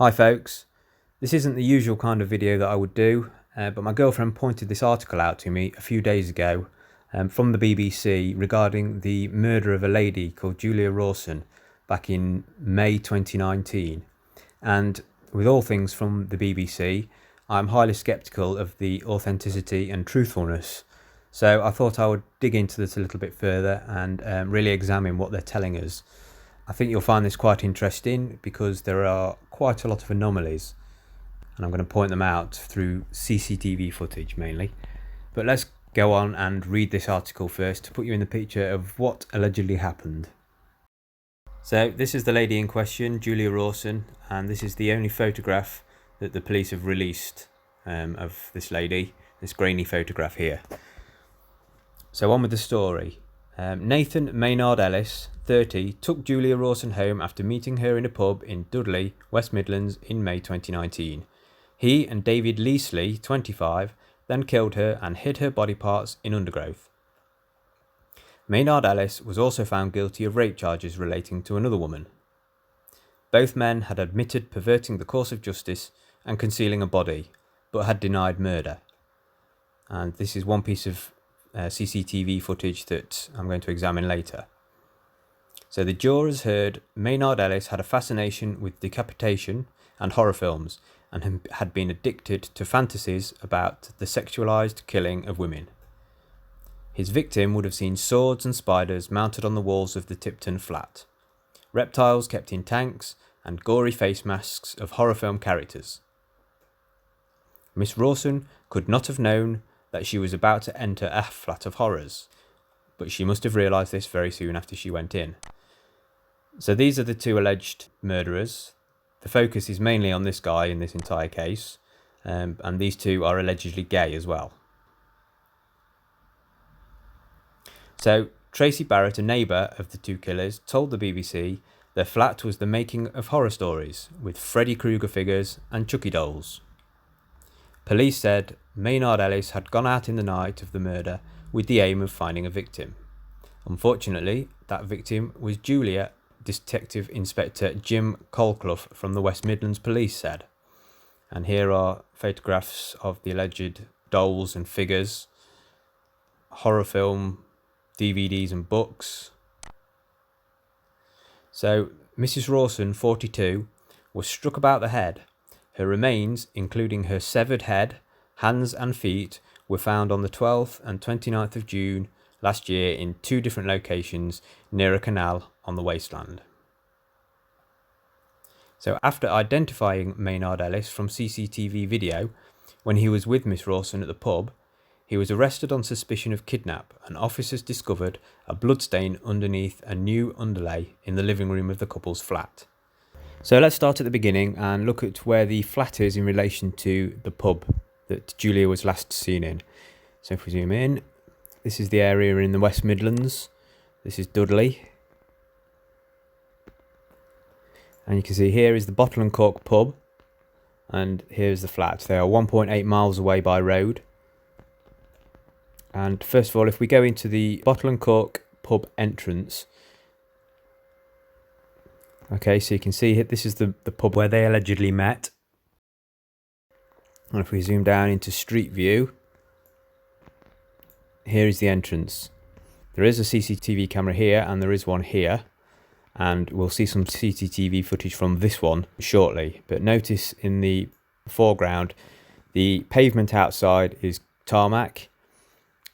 Hi folks, this isn't the usual kind of video that I would do, but my girlfriend pointed this article out to me a few days ago from the BBC regarding the murder of a lady called Julia Rawson back in May 2019. And with all things from the BBC, I'm highly sceptical of the authenticity and truthfulness. So I thought I would dig into this a little bit further and really examine what they're telling us. I think you'll find this quite interesting because there are quite a lot of anomalies, and I'm going to point them out through CCTV footage mainly. But let's go on and read this article first to put you in the picture of what allegedly happened. So this is the lady in question, Julia Rawson, and this is the only photograph that the police have released of this lady, this grainy photograph here. So on with the story. Nathan Maynard Ellis, 30, took Julia Rawson home after meeting her in a pub in Dudley, West Midlands in May 2019. He and David Leasley, 25, then killed her and hid her body parts in undergrowth. Maynard Ellis was also found guilty of rape charges relating to another woman. Both men had admitted perverting the course of justice and concealing a body, but had denied murder. And this is one piece of CCTV footage that I'm going to examine later. So the jurors heard Maynard Ellis had a fascination with decapitation and horror films and had been addicted to fantasies about the sexualized killing of women. His victim would have seen swords and spiders mounted on the walls of the Tipton flat, reptiles kept in tanks, and gory face masks of horror film characters. Miss Rawson could not have known that she was about to enter a flat of horrors, but she must have realised this very soon after she went in. So these are the two alleged murderers. The focus is mainly on this guy in this entire case, and these two are allegedly gay as well. So Tracy Barrett, a neighbour of the two killers, told the BBC their flat was the making of horror stories with Freddy Krueger figures and Chucky dolls. Police said Maynard Ellis had gone out in the night of the murder with the aim of finding a victim. Unfortunately, that victim was Julia, Detective Inspector Jim Colclough from the West Midlands Police said. And here are photographs of the alleged dolls and figures, horror film DVDs and books. So Mrs. Rawson, 42, was struck about the head. Her remains, including her severed head, hands and feet, were found on the 12th and 29th of June last year in two different locations near a canal on the wasteland. So after identifying Maynard Ellis from CCTV video, when he was with Miss Rawson at the pub, he was arrested on suspicion of kidnap, and officers discovered a bloodstain underneath a new underlay in the living room of the couple's flat. So let's start at the beginning and look at where the flat is in relation to the pub that Julia was last seen in. So if we zoom in, this is the area in the West Midlands. This is Dudley. And you can see here is the Bottle and Cork pub, and here's the flat. They are 1.8 miles away by road. And first of all, if we go into the Bottle and Cork pub entrance, okay, so you can see here, this is the pub where they allegedly met. And if we zoom down into street view, here is the entrance. There is a CCTV camera here and there is one here, and we'll see some CCTV footage from this one shortly. But notice in the foreground, the pavement outside is tarmac.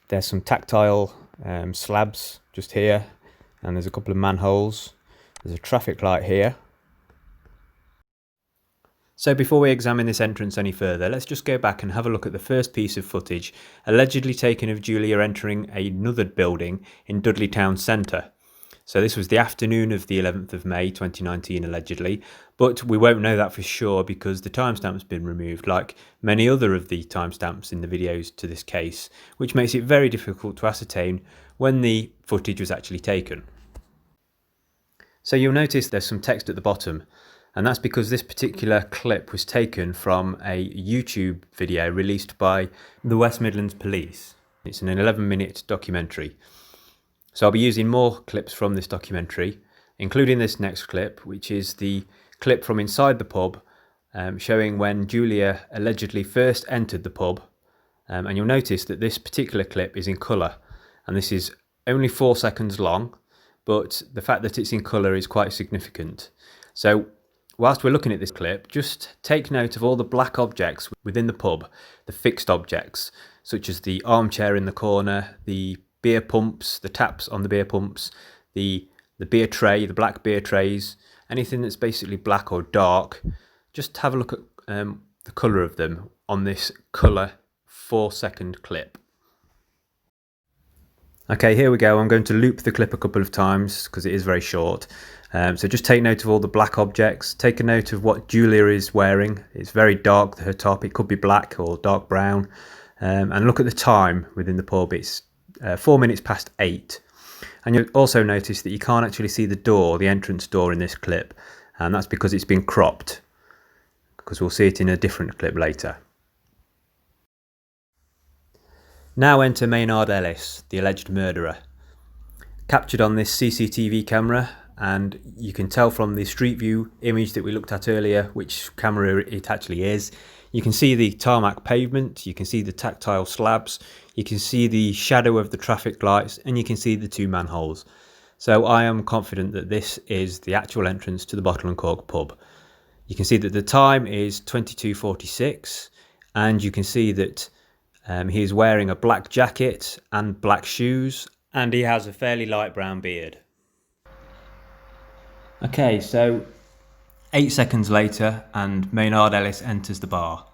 There's some tactile slabs just here, and there's a couple of manholes. There's a traffic light here. So before we examine this entrance any further, let's just go back and have a look at the first piece of footage allegedly taken of Julia entering another building in Dudley Town Centre. So this was the afternoon of the 11th of May 2019 allegedly, but we won't know that for sure because the timestamp's been removed, like many other of the timestamps in the videos to this case, which makes it very difficult to ascertain when the footage was actually taken. So you'll notice there's some text at the bottom, and that's because this particular clip was taken from a YouTube video released by the West Midlands Police. It's an 11-minute documentary. So I'll be using more clips from this documentary, including this next clip, which is the clip from inside the pub showing when Julia allegedly first entered the pub. And you'll notice that this particular clip is in colour, and this is only 4 seconds long, but the fact that it's in colour is quite significant. So whilst we're looking at this clip, just take note of all the black objects within the pub, the fixed objects, such as the armchair in the corner, the beer pumps, the taps on the beer pumps, the beer tray, the black beer trays, anything that's basically black or dark. Just have a look at the colour of them on this colour 4-second clip. Okay, here we go. I'm going to loop the clip a couple of times because it is very short. So just take note of all the black objects. Take a note of what Julia is wearing. It's very dark, her top. It could be black or dark brown. And look at the time within the pub. It's 4 minutes past 8. And you'll also notice that you can't actually see the door, the entrance door in this clip. And that's because it's been cropped, because we'll see it in a different clip later. Now enter Maynard Ellis, the alleged murderer. Captured on this CCTV camera, and you can tell from the street view image that we looked at earlier which camera it actually is. You can see the tarmac pavement, you can see the tactile slabs, you can see the shadow of the traffic lights, and you can see the 2 manholes. So I am confident that this is the actual entrance to the Bottle and Cork pub. You can see that the time is 22:46, and you can see that he is wearing a black jacket and black shoes, and he has a fairly light brown beard. Okay, so 8 seconds later, and Maynard Ellis enters the bar.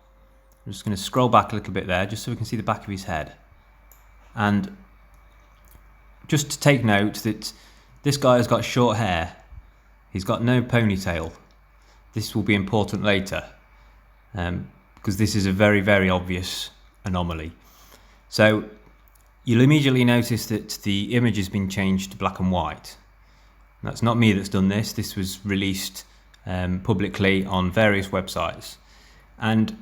I'm just going to scroll back a little bit there, just so we can see the back of his head. And just to take note that this guy has got short hair. He's got no ponytail. This will be important later, because this is a very, very obvious anomaly. So you'll immediately notice that the image has been changed to black and white. That's not me that's done this. This was released publicly on various websites. And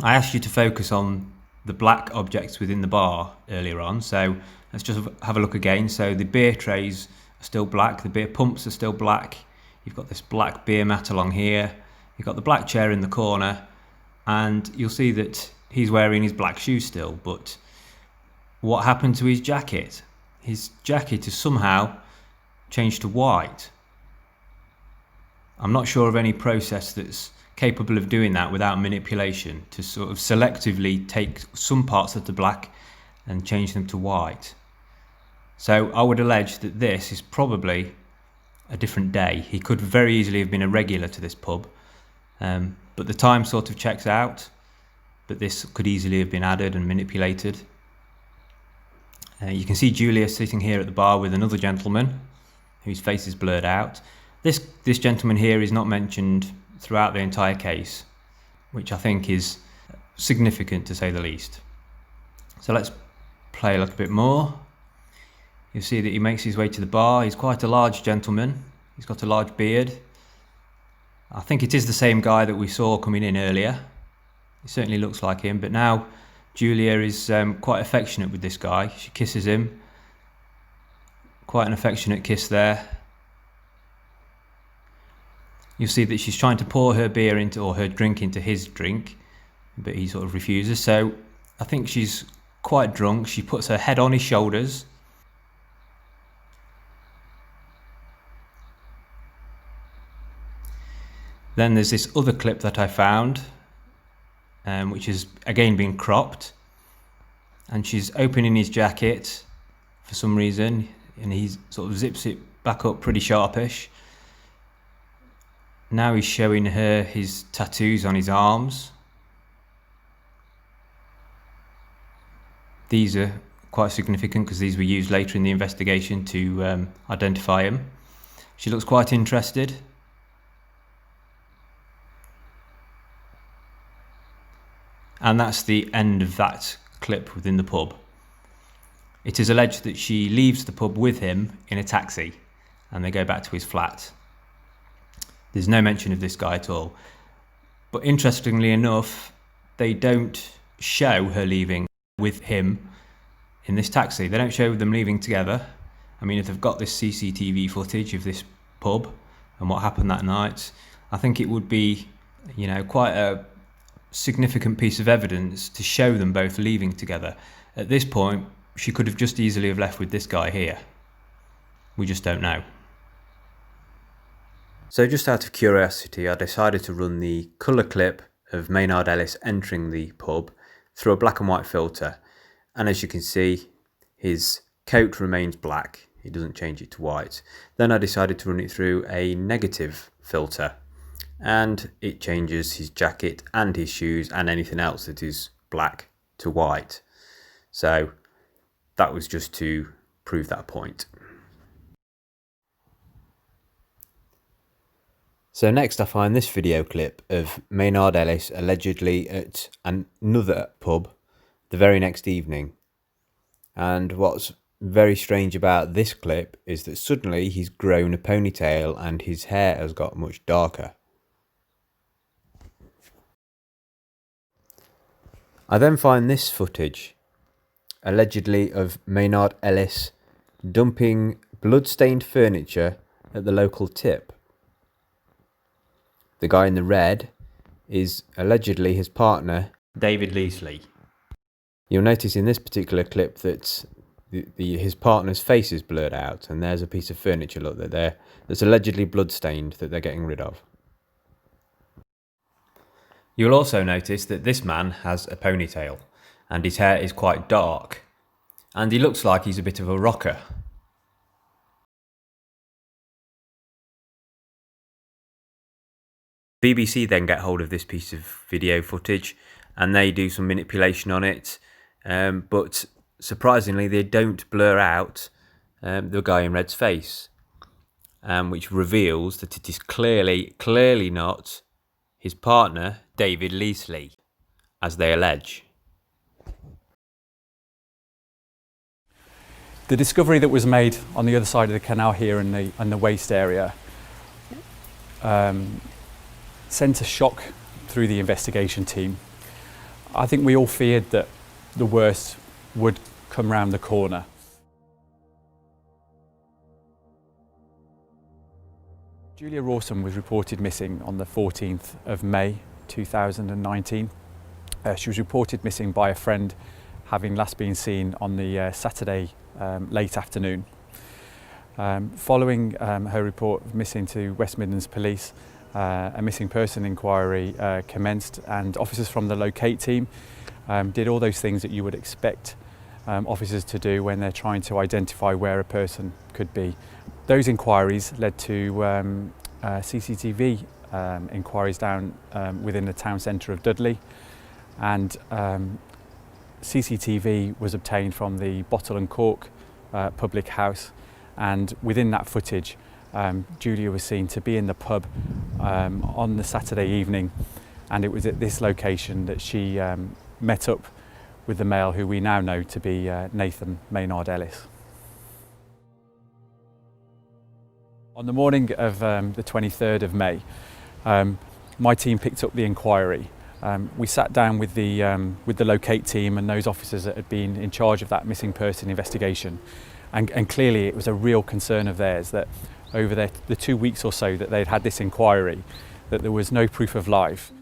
I asked you to focus on the black objects within the bar earlier on. So let's just have a look again. So the beer trays are still black. The beer pumps are still black. You've got this black beer mat along here. You've got the black chair in the corner. And you'll see that he's wearing his black shoes still. But what happened to his jacket? His jacket is somehow changed to white. I'm not sure of any process that's capable of doing that without manipulation, to sort of selectively take some parts of the black and change them to white. So I would allege that this is probably a different day. He could very easily have been a regular to this pub, but the time sort of checks out, but this could easily have been added and manipulated. You can see Julia sitting here at the bar with another gentleman whose face is blurred out. This gentleman here is not mentioned throughout the entire case, which I think is significant to say the least. So let's play a little bit more. You'll see that he makes his way to the bar. He's quite a large gentleman. He's got a large beard. I think it is the same guy that we saw coming in earlier. He certainly looks like him, but now Julia is quite affectionate with this guy. She kisses him. Quite an affectionate kiss there. You'll see that she's trying to pour her beer into, or her drink into his drink, but he sort of refuses. So I think she's quite drunk. She puts her head on his shoulders. Then there's this other clip that I found, which has again been cropped, and she's opening his jacket for some reason, and he sort of zips it back up pretty sharpish. Now he's showing her his tattoos on his arms. These are quite significant because these were used later in the investigation to identify him. She looks quite interested. And that's the end of that clip within the pub. It is alleged that she leaves the pub with him in a taxi and they go back to his flat. There's no mention of this guy at all. But interestingly enough, they don't show her leaving with him in this taxi. They don't show them leaving together. I mean, if they've got this CCTV footage of this pub and what happened that night, I think it would be you know, quite a significant piece of evidence to show them both leaving together. At this point, she could have just easily have left with this guy here. We just don't know. So just out of curiosity, I decided to run the colour clip of Maynard Ellis entering the pub through a black and white filter, and as you can see, his coat remains black, he doesn't change it to white. Then I decided to run it through a negative filter, and it changes his jacket and his shoes and anything else that is black to white. So that was just to prove that point. So next I find this video clip of Maynard Ellis allegedly at another pub the very next evening. And what's very strange about this clip is that suddenly he's grown a ponytail and his hair has got much darker. I then find this footage, allegedly of Maynard Ellis dumping blood-stained furniture at the local tip. The guy in the red is allegedly his partner, David Leasley. You'll notice in this particular clip that his partner's face is blurred out, and there's a piece of furniture, look, that's allegedly blood-stained that they're getting rid of. You'll also notice that this man has a ponytail, and his hair is quite dark, and he looks like he's a bit of a rocker. BBC then get hold of this piece of video footage and they do some manipulation on it, but surprisingly they don't blur out the guy in red's face, which reveals that it is clearly not his partner David Leasley, as they allege. The discovery that was made on the other side of the canal here in the waste area sent a shock through the investigation team. I think we all feared that the worst would come round the corner. Julia Rawson was reported missing on the 14th of May 2019. She was reported missing by a friend, having last been seen on the Saturday late afternoon. Following her report of missing to West Midlands Police, a missing person inquiry commenced, and officers from the Locate team did all those things that you would expect officers to do when they're trying to identify where a person could be. Those inquiries led to CCTV inquiries down within the town centre of Dudley, and CCTV was obtained from the Bottle and Cork public house, and within that footage Julia was seen to be in the pub on the Saturday evening, and it was at this location that she met up with the male who we now know to be Nathan Maynard Ellis. On the morning of the 23rd of May, my team picked up the inquiry. We sat down with the Locate team and those officers that had been in charge of that missing person investigation, and clearly it was a real concern of theirs that over the 2 weeks or so that they'd had this inquiry, that there was no proof of life.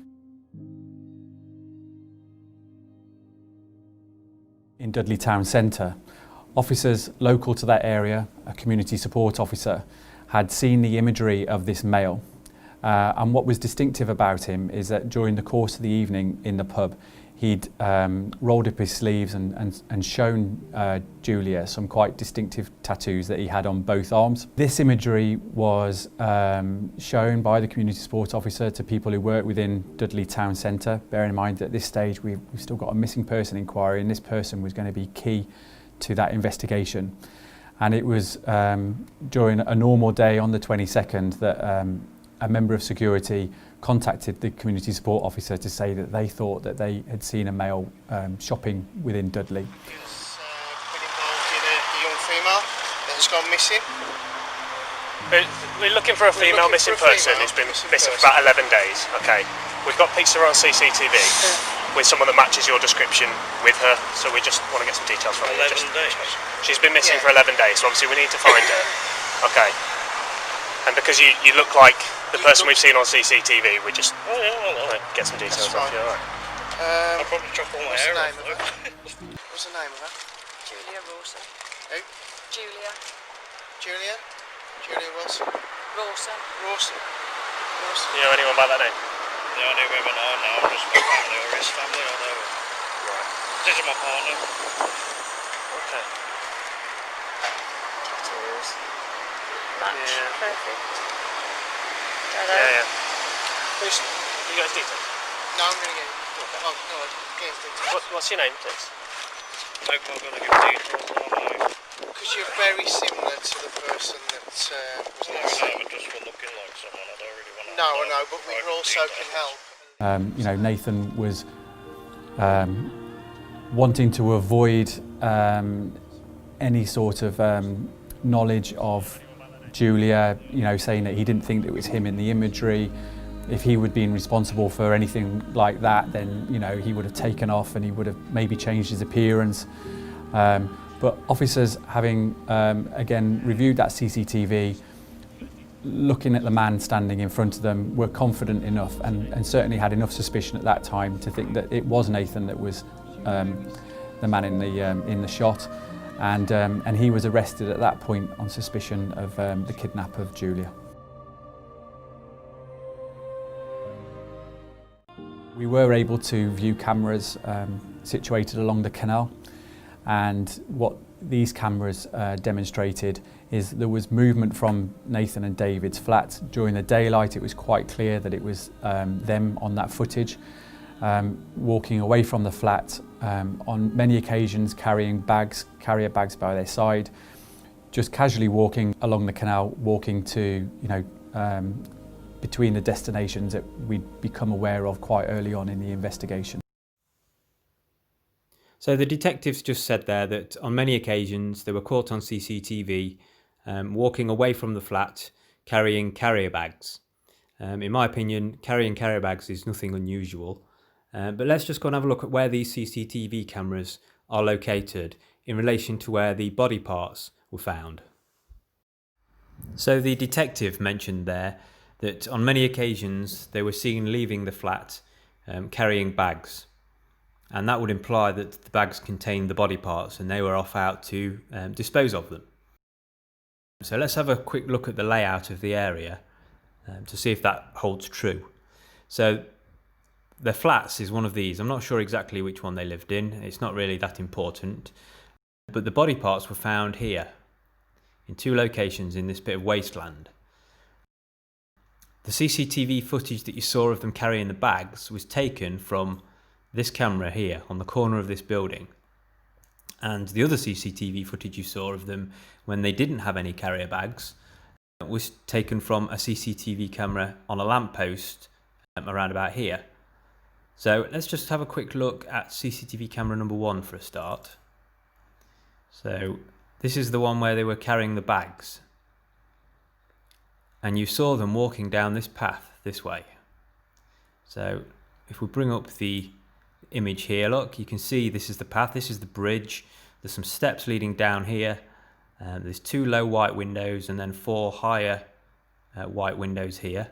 In Dudley Town Centre, officers local to that area, a community support officer, had seen the imagery of this male. And what was distinctive about him is that during the course of the evening in the pub, he'd rolled up his sleeves and shown Julia some quite distinctive tattoos that he had on both arms. This imagery was shown by the community support officer to people who work within Dudley Town Centre, bearing in mind that at this stage we've still got a missing person inquiry, and this person was going to be key to that investigation. And it was during a normal day on the 22nd that a member of security contacted the community support officer to say that they thought that they had seen a male shopping within Dudley. He was been involved in a young female that has gone missing. We're looking for a female missing person who's been missing for about 11 days. Okay, we've got pictures on CCTV with someone that matches your description with her, so we just want to get some details from her. 11 days? She's been missing for 11 days, so obviously we need to find her. Okay. And because you look like the person we've seen on CCTV, we just get some details off you. All right. I'll probably chop all my hair off. What's the name of her? Julia Rawson. Who? Julia Julia? Julia Wilson? Rawson. Rawson? Rawson? You know anyone by that name? The only women I know are just my family or his family, although this is my partner. Okay. Tattoos. Match. Yeah. Perfect. Hello. Yeah. Who's, you guys details? No, I'm going to get it. Oh, no, get his details. What's your name, please? Hope I'm going to give details on my Because you're very similar to the person that was no, there. but just for looking like someone, I don't really want to. No, I know, but we also can help. You know, Nathan was wanting to avoid any sort of knowledge of Julia, you know, saying that he didn't think that it was him in the imagery. If he would been responsible for anything like that, then, you know, he would have taken off and he would have maybe changed his appearance. But officers, having again reviewed that CCTV, looking at the man standing in front of them, were confident enough and certainly had enough suspicion at that time to think that it was Nathan that was the man in the shot, and he was arrested at that point on suspicion of the kidnap of Julia. We were able to view cameras situated along the canal, and what these cameras demonstrated is there was movement from Nathan and David's flat. During the daylight, it was quite clear that it was them on that footage, walking away from the flat, on many occasions carrying carrier bags by their side, just casually walking along the canal, walking to, you know, between the destinations that we'd become aware of quite early on in the investigation. So the detectives just said there that on many occasions they were caught on CCTV walking away from the flat carrying carrier bags. In my opinion, carrying carrier bags is nothing unusual. But let's just go and have a look at where these CCTV cameras are located in relation to where the body parts were found. So the detective mentioned there that on many occasions they were seen leaving the flat carrying bags. And that would imply that the bags contained the body parts and they were off out to dispose of them. So let's have a quick look at the layout of the area to see if that holds true. So the flats is one of these. I'm not sure exactly which one they lived in. It's not really that important. But the body parts were found here in two locations in this bit of wasteland. The CCTV footage that you saw of them carrying the bags was taken from this camera here on the corner of this building, and the other CCTV footage you saw of them when they didn't have any carrier bags was taken from a CCTV camera on a lamppost around about here. So let's just have a quick look at CCTV camera number 1 for a start. So this is the one where they were carrying the bags, and you saw them walking down this path this way. So if we bring up the image here, look, you can see this is the path, this is the bridge, there's some steps leading down here, there's 2 low white windows and then 4 higher white windows here.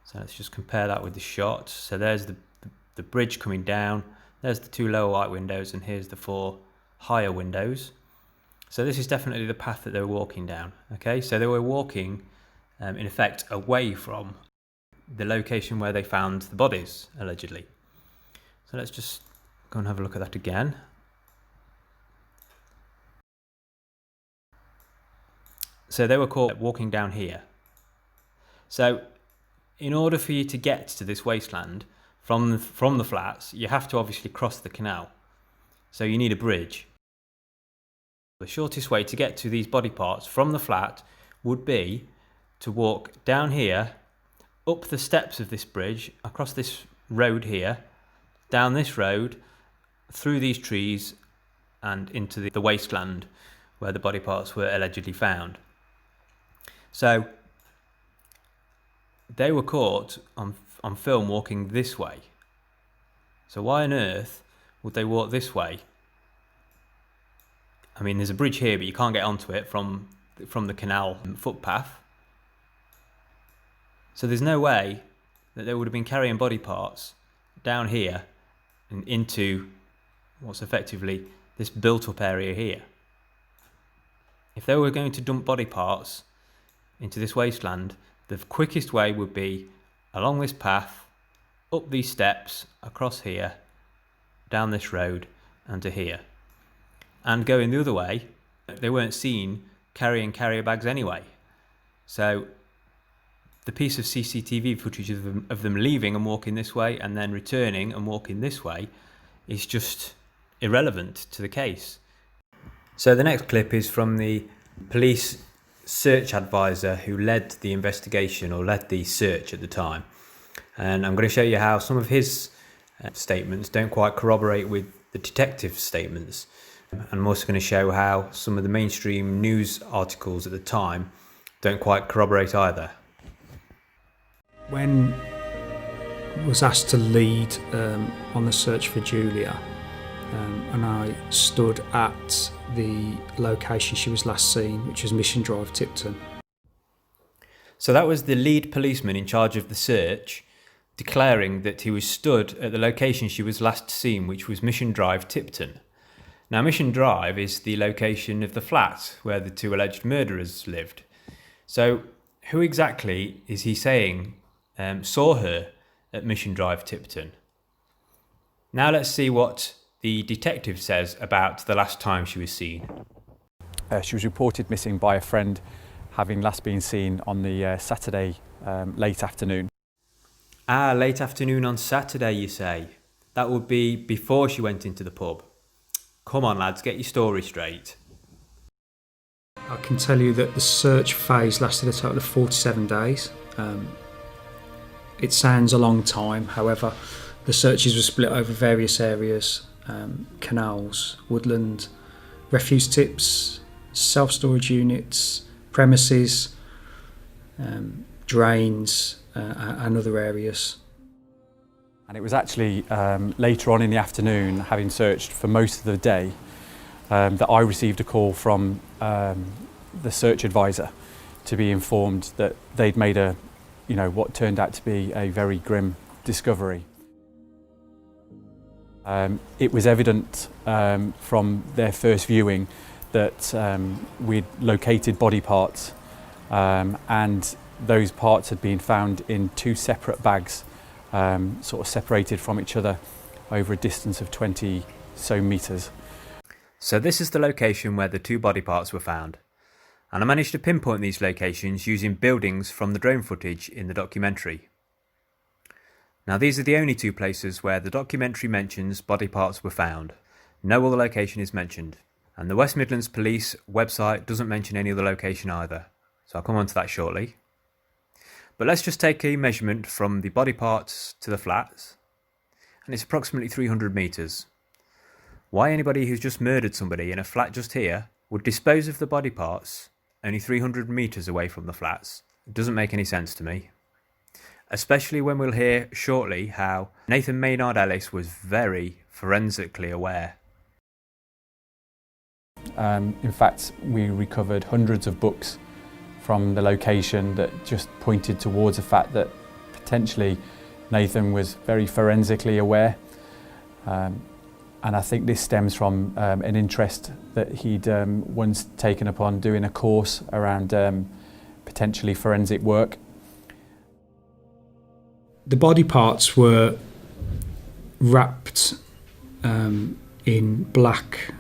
So let's just compare that with the shot. So there's the bridge coming down, there's the 2 lower white windows, and here's the 4 higher windows. So this is definitely the path that they were walking down. Okay, so they were walking in effect away from the location where they found the bodies, allegedly. So let's just go and have a look at that again. So they were caught walking down here. So in order for you to get to this wasteland from the flats, you have to obviously cross the canal. So you need a bridge. The shortest way to get to these body parts from the flat would be to walk down here, up the steps of this bridge, across this road here, down this road, through these trees, and into the wasteland where the body parts were allegedly found. So they were caught on film walking this way. So why on earth would they walk this way? I mean, there's a bridge here, but you can't get onto it from the canal footpath. So there's no way that they would have been carrying body parts down here and into what's effectively this built-up area here. If they were going to dump body parts into this wasteland, the quickest way would be along this path, up these steps, across here, down this road, and to here. And going the other way, they weren't seen carrying carrier bags anyway. So the piece of CCTV footage of them leaving and walking this way and then returning and walking this way is just irrelevant to the case. So the next clip is from the police search advisor who led the investigation or led the search at the time. And I'm going to show you how some of his statements don't quite corroborate with the detective's statements. And I'm also going to show how some of the mainstream news articles at the time don't quite corroborate either. When I was asked to lead on the search for Julia, and I stood at the location she was last seen, which was Mission Drive, Tipton. So that was the lead policeman in charge of the search declaring that he was stood at the location she was last seen, which was Mission Drive, Tipton. Now, Mission Drive is the location of the flat where the two alleged murderers lived. So who exactly is he saying saw her at Mission Drive, Tipton? Now let's see what the detective says about the last time she was seen. She was reported missing by a friend, having last been seen on the Saturday late afternoon. Ah, late afternoon on Saturday, you say? That would be before she went into the pub. Come on, lads, get your story straight. I can tell you that the search phase lasted a total of 47 days. It sounds a long time, however, the searches were split over various areas, canals, woodland, refuse tips, self-storage units, premises, drains and other areas. And it was actually later on in the afternoon, having searched for most of the day, that I received a call from the search advisor to be informed that they'd made what turned out to be a very grim discovery. It was evident from their first viewing that we'd located body parts, and those parts had been found in two separate bags, sort of separated from each other over a distance of 20 so metres. So this is the location where the two body parts were found. And I managed to pinpoint these locations using buildings from the drone footage in the documentary. Now these are the only two places where the documentary mentions body parts were found. No other location is mentioned. And the West Midlands Police website doesn't mention any other location either. So I'll come on to that shortly. But let's just take a measurement from the body parts to the flats. And it's approximately 300 metres. Why anybody who's just murdered somebody in a flat just here would dispose of the body parts only 300 metres away from the flats, it doesn't make any sense to me. Especially when we'll hear shortly how Nathan Maynard Ellis was very forensically aware. In fact, we recovered hundreds of books from the location that just pointed towards the fact that potentially Nathan was very forensically aware. And I think this stems from an interest that he'd once taken upon doing a course around potentially forensic work. The body parts were wrapped in black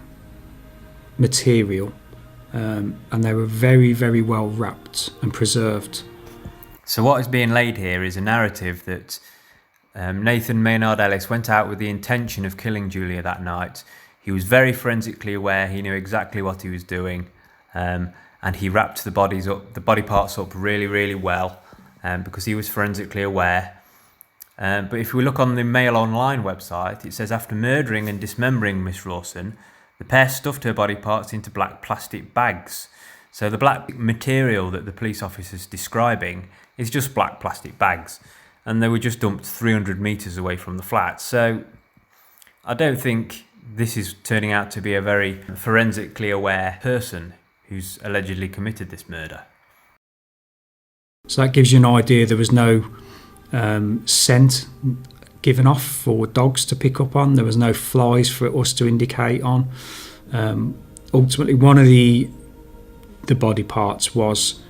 material, and they were very, very well wrapped and preserved. So what is being laid here is a narrative that Nathan Maynard Ellis went out with the intention of killing Julia that night. He was very forensically aware, he knew exactly what he was doing, and he wrapped the body parts up really, really well because he was forensically aware. But if we look on the Mail Online website, it says after murdering and dismembering Miss Rawson, the pair stuffed her body parts into black plastic bags. So the black material that the police officer's describing is just black plastic bags. And they were just dumped 300 metres away from the flat. So I don't think this is turning out to be a very forensically aware person who's allegedly committed this murder. So that gives you an idea there was no scent given off for dogs to pick up on. There was no flies for us to indicate on. Ultimately, one of the body parts was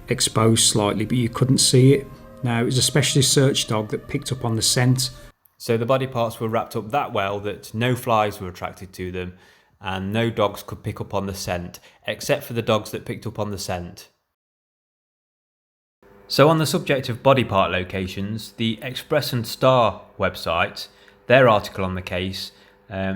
exposed slightly, but you couldn't see it. Now, it was a specialist search dog that picked up on the scent. So the body parts were wrapped up that well that no flies were attracted to them and no dogs could pick up on the scent, except for the dogs that picked up on the scent. So on the subject of body part locations, the Express and Star website, their article on the case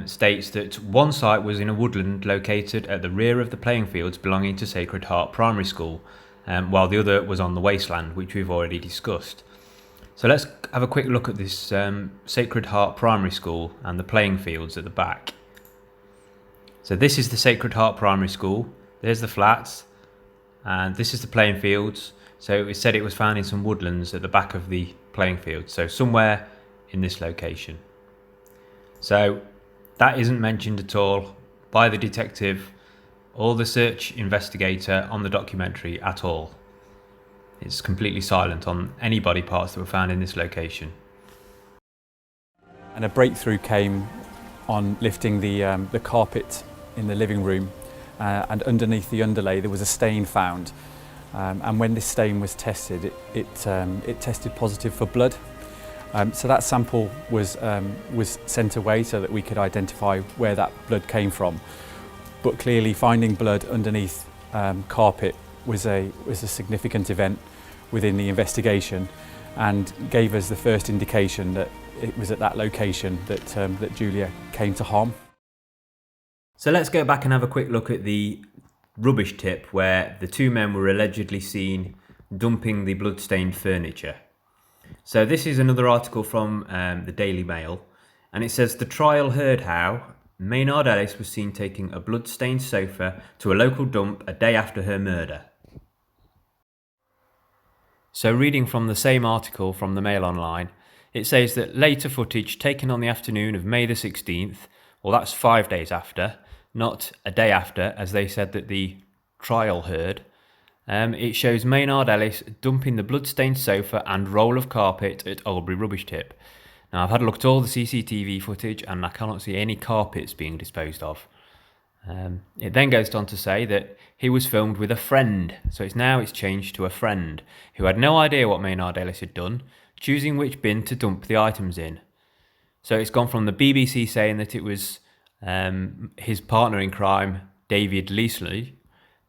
states that one site was in a woodland located at the rear of the playing fields belonging to Sacred Heart Primary School, while the other was on the wasteland, which we've already discussed. So let's have a quick look at this Sacred Heart Primary School and the playing fields at the back. So this is the Sacred Heart Primary School, there's the flats, and this is the playing fields. So it said it was found in some woodlands at the back of the playing field, so somewhere in this location. So that isn't mentioned at all by the detective or the search investigator on the documentary at all. It's completely silent on any body parts that were found in this location. And a breakthrough came on lifting the carpet in the living room, and underneath the underlay there was a stain found. And when this stain was tested, it tested positive for blood. So that sample was sent away so that we could identify where that blood came from. But clearly, finding blood underneath carpet was a significant event within the investigation, and gave us the first indication that it was at that location that Julia came to harm. So let's go back and have a quick look at the rubbish tip where the two men were allegedly seen dumping the blood-stained furniture. So this is another article from the Daily Mail, and it says the trial heard how Maynard Ellis was seen taking a blood-stained sofa to a local dump a day after her murder. So reading from the same article from the Mail Online, it says that later footage taken on the afternoon of May the 16th, well that's 5 days after, not a day after, as they said that the trial heard. It shows Maynard Ellis dumping the blood-stained sofa and roll of carpet at Albury Rubbish Tip. Now, I've had a look at all the CCTV footage and I cannot see any carpets being disposed of. It then goes on to say that he was filmed with a friend, so it's changed to a friend, who had no idea what Maynard Ellis had done, choosing which bin to dump the items in. So it's gone from the BBC saying that it was his partner in crime, David Leasley,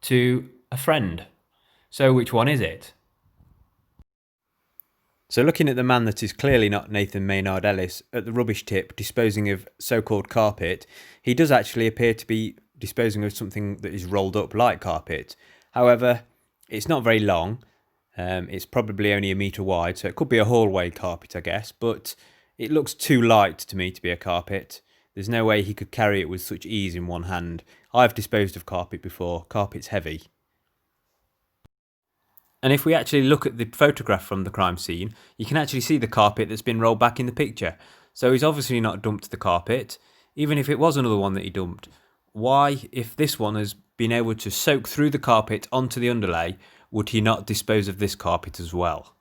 to a friend. So which one is it? So looking at the man that is clearly not Nathan Maynard Ellis at the rubbish tip disposing of so-called carpet, he does actually appear to be disposing of something that is rolled up like carpet. However, it's not very long. It's probably only 1 metre wide, so it could be a hallway carpet, I guess, but it looks too light to me to be a carpet. There's no way he could carry it with such ease in one hand. I've disposed of carpet before. Carpet's heavy. And if we actually look at the photograph from the crime scene, you can actually see the carpet that's been rolled back in the picture. So he's obviously not dumped the carpet, even if it was another one that he dumped. Why, if this one has been able to soak through the carpet onto the underlay, would he not dispose of this carpet as well?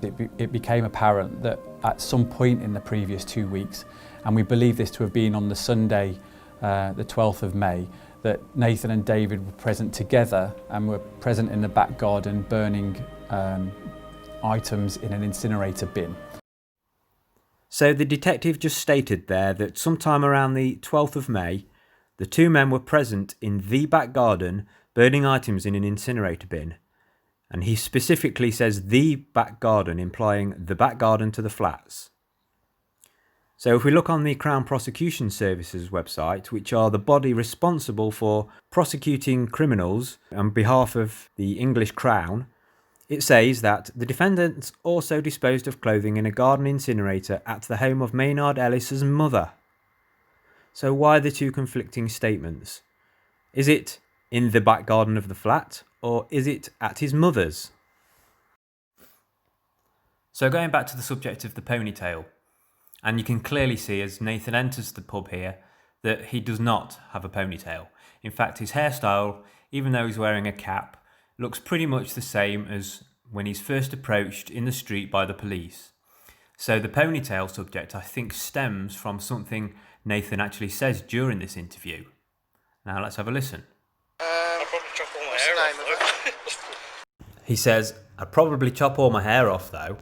It became apparent that at some point in the previous 2 weeks, and we believe this to have been on the Sunday, the 12th of May, that Nathan and David were present together and were present in the back garden burning items in an incinerator bin. So the detective just stated there that sometime around the 12th of May, the two men were present in the back garden burning items in an incinerator bin. And he specifically says the back garden, implying the back garden to the flats. So if we look on the Crown Prosecution Service's website, which are the body responsible for prosecuting criminals on behalf of the English Crown, it says that the defendants also disposed of clothing in a garden incinerator at the home of Maynard Ellis's mother. So why the two conflicting statements? Is it in the back garden of the flat, or is it at his mother's? So going back to the subject of the ponytail, and you can clearly see as Nathan enters the pub here that he does not have a ponytail. In fact, his hairstyle, even though he's wearing a cap, looks pretty much the same as when he's first approached in the street by the police. So the ponytail subject, I think, stems from something Nathan actually says during this interview. Now let's have a listen. I'll probably chop all my What's hair the off. name of though. He says, "I'd probably chop all my hair off though."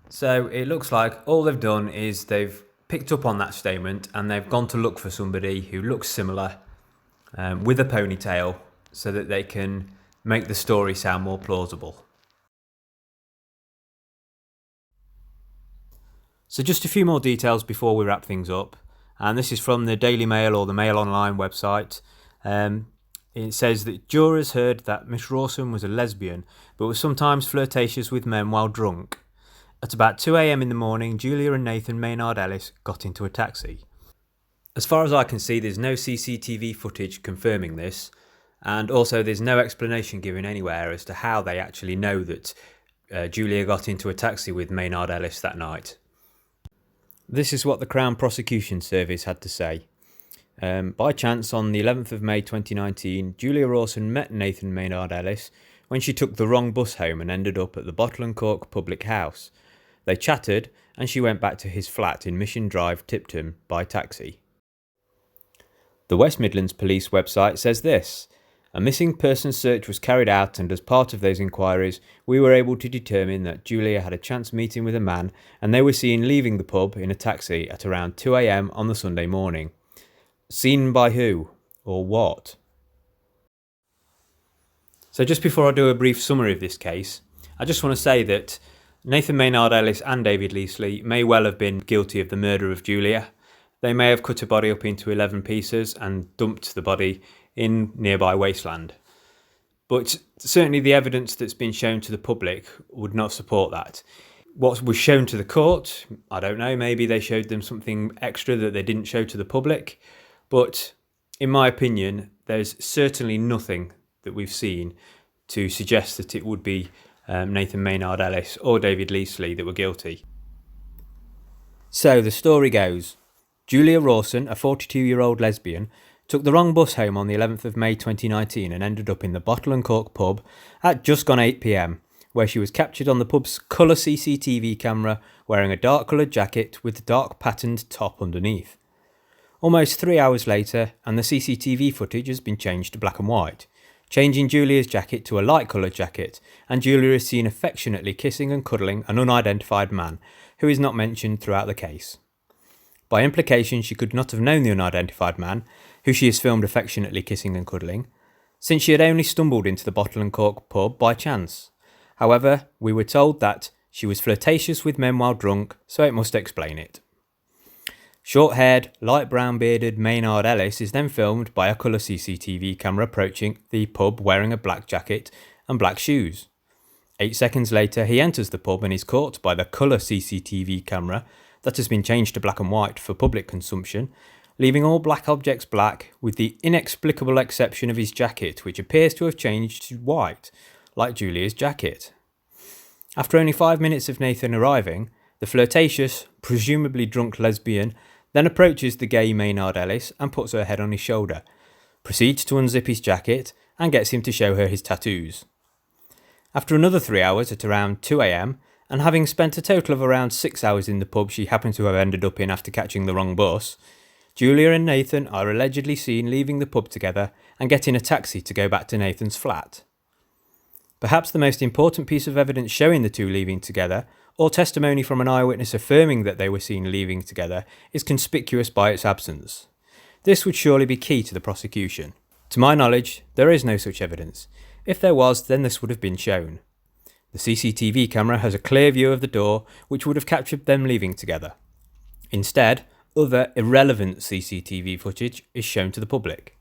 So it looks like all they've done is they've picked up on that statement and they've gone to look for somebody who looks similar with a ponytail so that they can make the story sound more plausible. So just a few more details before we wrap things up, and this is from the Daily Mail or the Mail Online website. It says that jurors heard that Miss Rawson was a lesbian but was sometimes flirtatious with men while drunk. At about 2 a.m. in the morning, Julia and Nathan Maynard Ellis got into a taxi. As far as I can see, there's no CCTV footage confirming this, and also there's no explanation given anywhere as to how they actually know that Julia got into a taxi with Maynard Ellis that night. This is what the Crown Prosecution Service had to say. By chance, on the 11th of May 2019, Julia Rawson met Nathan Maynard Ellis when she took the wrong bus home and ended up at the Bottle and Cork public house. They chatted and she went back to his flat in Mission Drive, Tipton, by taxi. The West Midlands Police website says this: "A missing person search was carried out, and as part of those inquiries, we were able to determine that Julia had a chance meeting with a man and they were seen leaving the pub in a taxi at around 2 a.m. on the Sunday morning. Seen by who? Or what?" So just before I do a brief summary of this case, I just want to say that Nathan Maynard Ellis and David Leasley may well have been guilty of the murder of Julia. They may have cut her body up into 11 pieces and dumped the body in nearby wasteland. But certainly the evidence that's been shown to the public would not support that. What was shown to the court, I don't know, maybe they showed them something extra that they didn't show to the public. But in my opinion, there's certainly nothing that we've seen to suggest that it would be Nathan Maynard Ellis or David Leasley that were guilty. So the story goes: Julia Rawson, a 42-year-old lesbian, took the wrong bus home on the 11th of May 2019 and ended up in the Bottle and Cork pub at just gone 8 p.m, where she was captured on the pub's colour CCTV camera wearing a dark coloured jacket with a dark patterned top underneath. Almost 3 hours later, and the CCTV footage has been changed to black and white, changing Julia's jacket to a light coloured jacket, and Julia is seen affectionately kissing and cuddling an unidentified man who is not mentioned throughout the case. By implication, she could not have known the unidentified man, who she is filmed affectionately kissing and cuddling, since she had only stumbled into the Bottle and Cork pub by chance. However, we were told that she was flirtatious with men while drunk, so it must explain it. Short-haired, light brown bearded Maynard Ellis is then filmed by a colour CCTV camera approaching the pub wearing a black jacket and black shoes. 8 seconds later, he enters the pub and is caught by the colour CCTV camera that has been changed to black and white for public consumption, leaving all black objects black with the inexplicable exception of his jacket, which appears to have changed to white, like Julia's jacket. After only 5 minutes of Nathan arriving, the flirtatious, presumably drunk lesbian then approaches the gay Maynard Ellis and puts her head on his shoulder, proceeds to unzip his jacket and gets him to show her his tattoos. After another 3 hours at around 2 a.m, and having spent a total of around 6 hours in the pub she happened to have ended up in after catching the wrong bus, Julia and Nathan are allegedly seen leaving the pub together and getting a taxi to go back to Nathan's flat. Perhaps the most important piece of evidence showing the two leaving together, or testimony from an eyewitness affirming that they were seen leaving together, is conspicuous by its absence. This would surely be key to the prosecution. To my knowledge, there is no such evidence. If there was, then this would have been shown. The CCTV camera has a clear view of the door, which would have captured them leaving together. Instead, other irrelevant CCTV footage is shown to the public.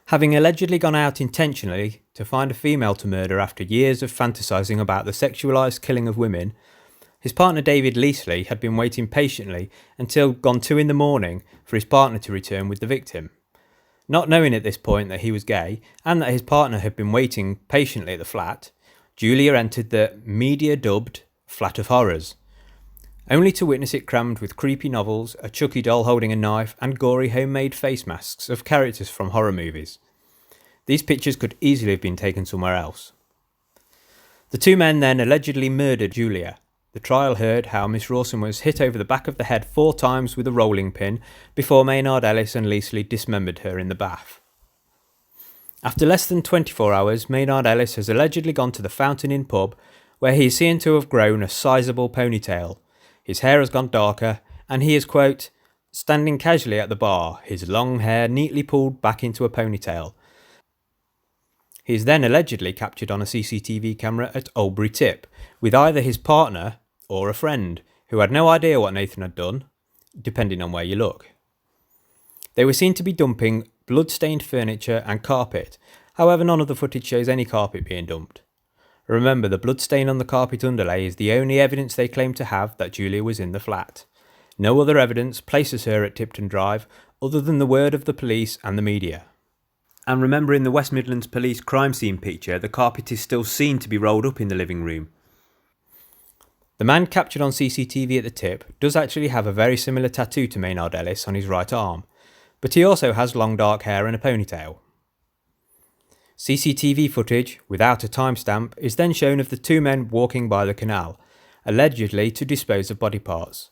Having allegedly gone out intentionally to find a female to murder after years of fantasising about the sexualised killing of women, his partner David Leasley had been waiting patiently until gone 2 in the morning for his partner to return with the victim. Not knowing at this point that he was gay and that his partner had been waiting patiently at the flat, Julia entered the media-dubbed Flat of Horrors, only to witness it crammed with creepy novels, a Chucky doll holding a knife and gory homemade face masks of characters from horror movies. These pictures could easily have been taken somewhere else. The two men then allegedly murdered Julia. The trial heard how Miss Rawson was hit over the back of the head 4 times with a rolling pin before Maynard Ellis and Leasley dismembered her in the bath. After less than 24 hours, Maynard Ellis has allegedly gone to the Fountain Inn pub, where he is seen to have grown a sizable ponytail. His hair has gone darker, and he is, quote, standing casually at the bar, his long hair neatly pulled back into a ponytail. He is then allegedly captured on a CCTV camera at Oldbury Tip, with either his partner or a friend, who had no idea what Nathan had done, depending on where you look. They were seen to be dumping blood-stained furniture and carpet, however none of the footage shows any carpet being dumped. Remember, the blood stain on the carpet underlay is the only evidence they claim to have that Julia was in the flat. No other evidence places her at Tipton Drive other than the word of the police and the media. And remember, in the West Midlands Police crime scene picture, the carpet is still seen to be rolled up in the living room. The man captured on CCTV at the Tip does actually have a very similar tattoo to Maynard Ellis on his right arm, but he also has long dark hair and a ponytail. CCTV footage, without a timestamp, is then shown of the two men walking by the canal, allegedly to dispose of body parts.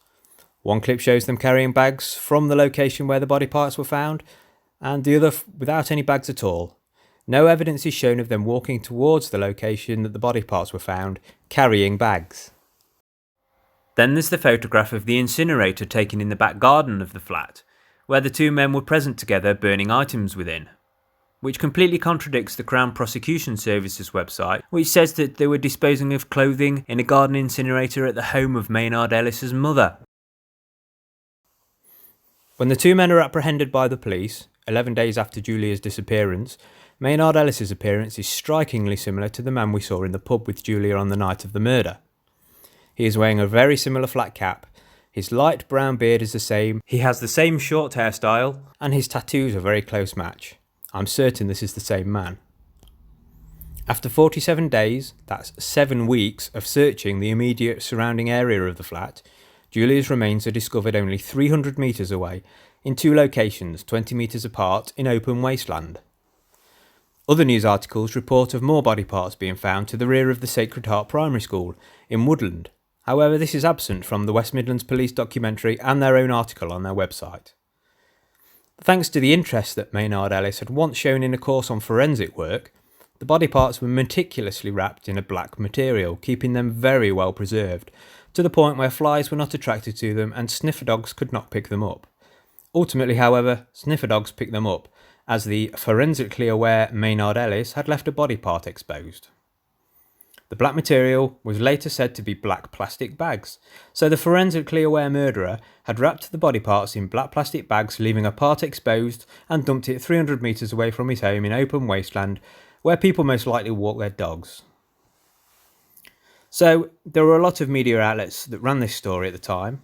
One clip shows them carrying bags from the location where the body parts were found, and the other without any bags at all. No evidence is shown of them walking towards the location that the body parts were found, carrying bags. Then there's the photograph of the incinerator taken in the back garden of the flat, where the two men were present together burning items within, which completely contradicts the Crown Prosecution Service's website, which says that they were disposing of clothing in a garden incinerator at the home of Maynard Ellis's mother. When the two men are apprehended by the police, 11 days after Julia's disappearance, Maynard Ellis's appearance is strikingly similar to the man we saw in the pub with Julia on the night of the murder. He is wearing a very similar flat cap, his light brown beard is the same, he has the same short hairstyle, and his tattoos are a very close match. I'm certain this is the same man. After 47 days, that's 7 weeks of searching the immediate surrounding area of the flat, Julia's remains are discovered only 300 metres away, in 2 locations 20 metres apart in open wasteland. Other news articles report of more body parts being found to the rear of the Sacred Heart Primary School in Woodland. However, this is absent from the West Midlands Police documentary and their own article on their website. Thanks to the interest that Maynard Ellis had once shown in a course on forensic work, the body parts were meticulously wrapped in a black material, keeping them very well preserved, to the point where flies were not attracted to them and sniffer dogs could not pick them up. Ultimately, however, sniffer dogs picked them up, as the forensically aware Maynard Ellis had left a body part exposed. The black material was later said to be black plastic bags, so the forensically aware murderer had wrapped the body parts in black plastic bags, leaving a part exposed, and dumped it 300 metres away from his home in open wasteland, where people most likely walk their dogs. So, there were a lot of media outlets that ran this story at the time,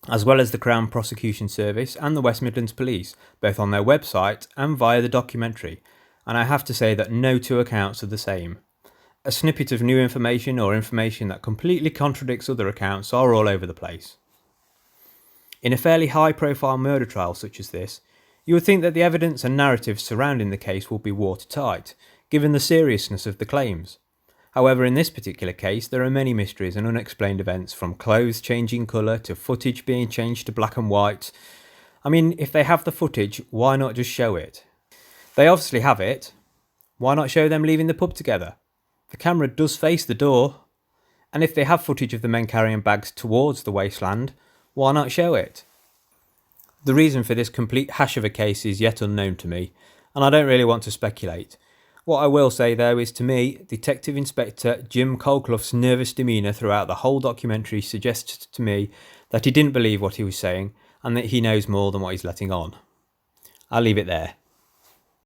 as well as the Crown Prosecution Service and the West Midlands Police, both on their website and via the documentary, and I have to say that no two accounts are the same. A snippet of new information or information that completely contradicts other accounts are all over the place. In a fairly high-profile murder trial such as this, you would think that the evidence and narrative surrounding the case will be watertight, given the seriousness of the claims. However, in this particular case, there are many mysteries and unexplained events, from clothes changing colour to footage being changed to black and white. I mean, if they have the footage, why not just show it? They obviously have it. Why not show them leaving the pub together? The camera does face the door, and if they have footage of the men carrying bags towards the wasteland, why not show it? The reason for this complete hash of a case is yet unknown to me, and I don't really want to speculate. What I will say though is, to me, Detective Inspector Jim Colclough's nervous demeanour throughout the whole documentary suggests to me that he didn't believe what he was saying, and that he knows more than what he's letting on. I'll leave it there.